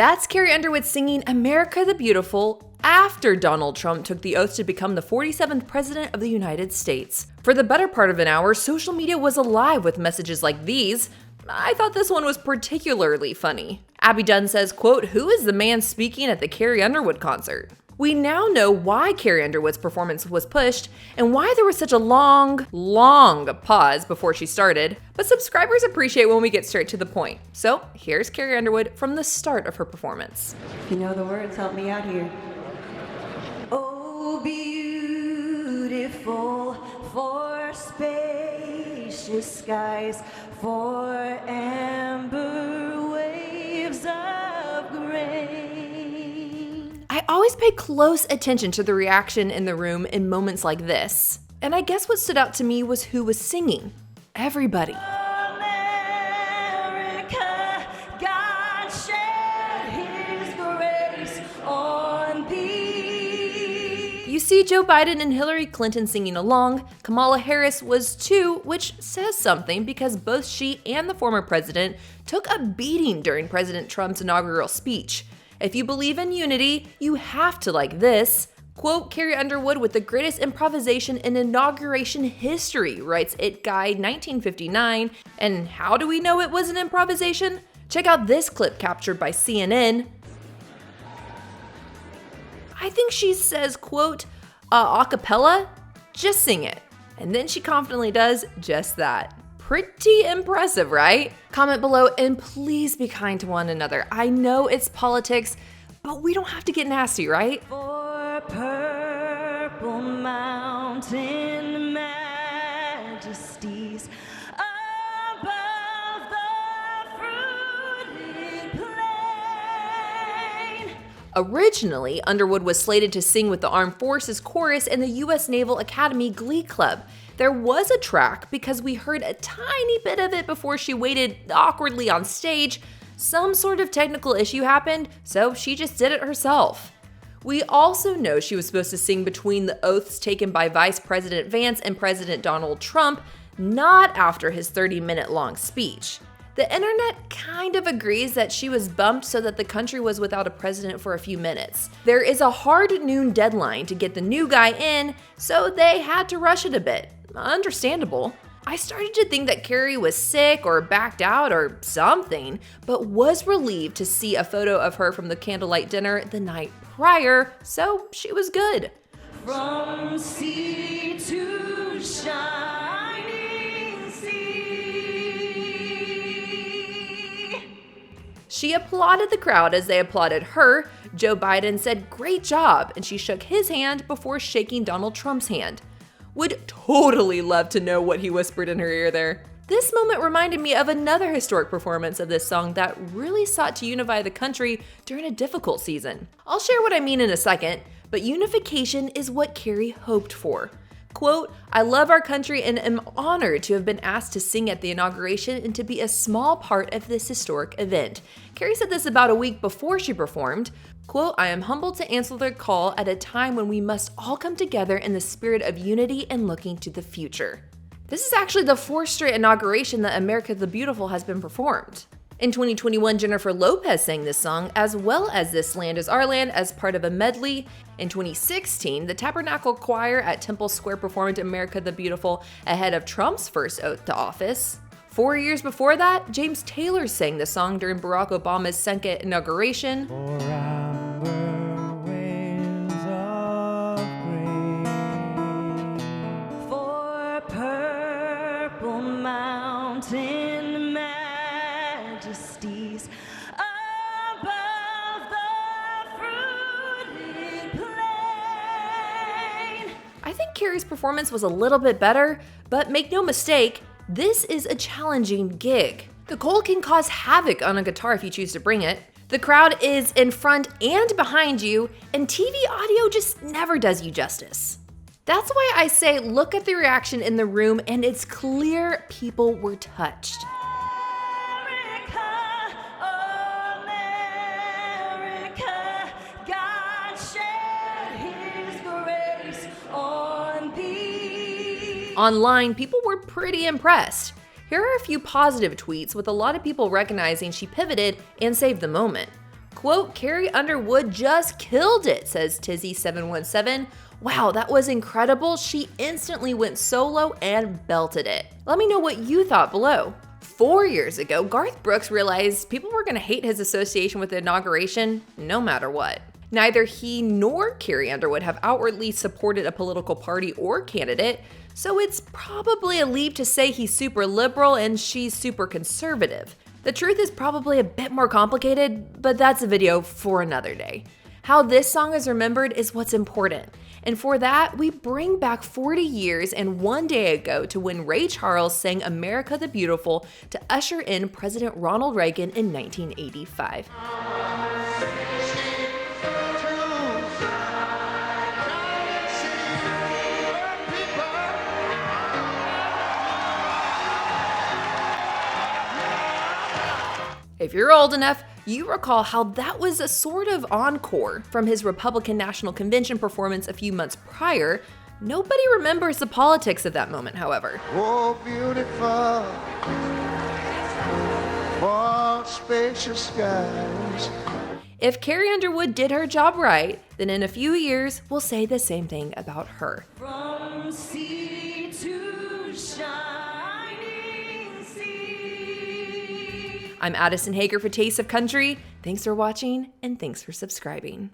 That's Carrie Underwood singing America the Beautiful after Donald Trump took the oath to become the 47th President of the United States. For the better part of an hour, social media was alive with messages like these. I thought this one was particularly funny. Abby Dunn says, quote, "Who is the man speaking at the Carrie Underwood concert?" We now know why Carrie Underwood's performance was pushed and why there was such a long pause before she started, but subscribers appreciate when we get straight to the point. So here's Carrie Underwood from the start of her performance. If you know the words, help me out here. Oh, beautiful for spacious skies, for amber waves of grain. I always pay close attention to the reaction in the room in moments like this. And I guess what stood out to me was who was singing. Everybody. America, God shed His grace on thee. You see Joe Biden and Hillary Clinton singing along. Kamala Harris was too, which says something because both she and the former president took a beating during President Trump's inaugural speech. If you believe in unity, you have to like this. Quote Carrie Underwood with the greatest improvisation in inauguration history, writes It Guy 1959. And how do we know it was an improvisation? Check out this clip captured by CNN. I think she says, quote, a cappella? Just sing it. And then she confidently does just that. Pretty impressive, right? Comment below and please be kind to one another. I know it's politics, but we don't have to get nasty, right? For purple mountain majesties above the fruited plain. Originally, Underwood was slated to sing with the Armed Forces Chorus in the U.S. Naval Academy Glee Club. There was a track because we heard a tiny bit of it before she waited awkwardly on stage. Some sort of technical issue happened, so she just did it herself. We also know she was supposed to sing between the oaths taken by Vice President Vance and President Donald Trump, not after his 30-minute long speech. The internet kind of agrees that she was bumped so that the country was without a president for a few minutes. There is a hard noon deadline to get the new guy in, so they had to rush it a bit. Understandable. I started to think that Carrie was sick or backed out or something, but was relieved to see a photo of her from the candlelight dinner the night prior, so she was good. From sea to shining sea. She applauded the crowd as they applauded her. Joe Biden said, "Great job," and she shook his hand before shaking Donald Trump's hand. Would totally love to know what he whispered in her ear there. This moment reminded me of another historic performance of this song that really sought to unify the country during a difficult season. I'll share what I mean in a second, but unification is what Carrie hoped for. Quote, "I love our country and am honored to have been asked to sing at the inauguration and to be a small part of this historic event." Carrie said this about a week before she performed. Quote, "I am humbled to answer their call at a time when we must all come together in the spirit of unity and looking to the future." This is actually the fourth straight inauguration that America the Beautiful has been performed. In 2021, Jennifer Lopez sang this song, as well as This Land Is Our Land, as part of a medley. In 2016, the Tabernacle Choir at Temple Square performed America the Beautiful ahead of Trump's first oath to office. 4 years before that, James Taylor sang the song during Barack Obama's second inauguration. For purple mountain majesties above the fruited plain. I think Carrie's performance was a little bit better, but make no mistake, this is a challenging gig. The cold can cause havoc on a guitar if you choose to bring it. The crowd is in front and behind you, and TV audio just never does you justice. That's why I say look at the reaction in the room and it's clear people were touched. America, God shed His grace on thee. Online, people were pretty impressed. Here are a few positive tweets with a lot of people recognizing she pivoted and saved the moment. Quote, Carrie Underwood just killed it, says Tizzy717. Wow, that was incredible. She instantly went solo and belted it. Let me know what you thought below. 4 years ago, Garth Brooks realized people were going to hate his association with the inauguration no matter what. Neither he nor Carrie Underwood have outwardly supported a political party or candidate, so it's probably a leap to say he's super liberal and she's super conservative. The truth is probably a bit more complicated, but that's a video for another day. How this song is remembered is what's important. And for that, we bring back 40 years and 1 day ago to when Ray Charles sang America the Beautiful to usher in President Ronald Reagan in 1985. If you're old enough, you recall how that was a sort of encore from his Republican National Convention performance a few months prior. Nobody remembers the politics of that moment, however. Oh, beautiful, for spacious skies. If Carrie Underwood did her job right, then in a few years, we'll say the same thing about her. From sea to shining sea. I'm Addison Hager for Taste of Country. Thanks for watching and thanks for subscribing.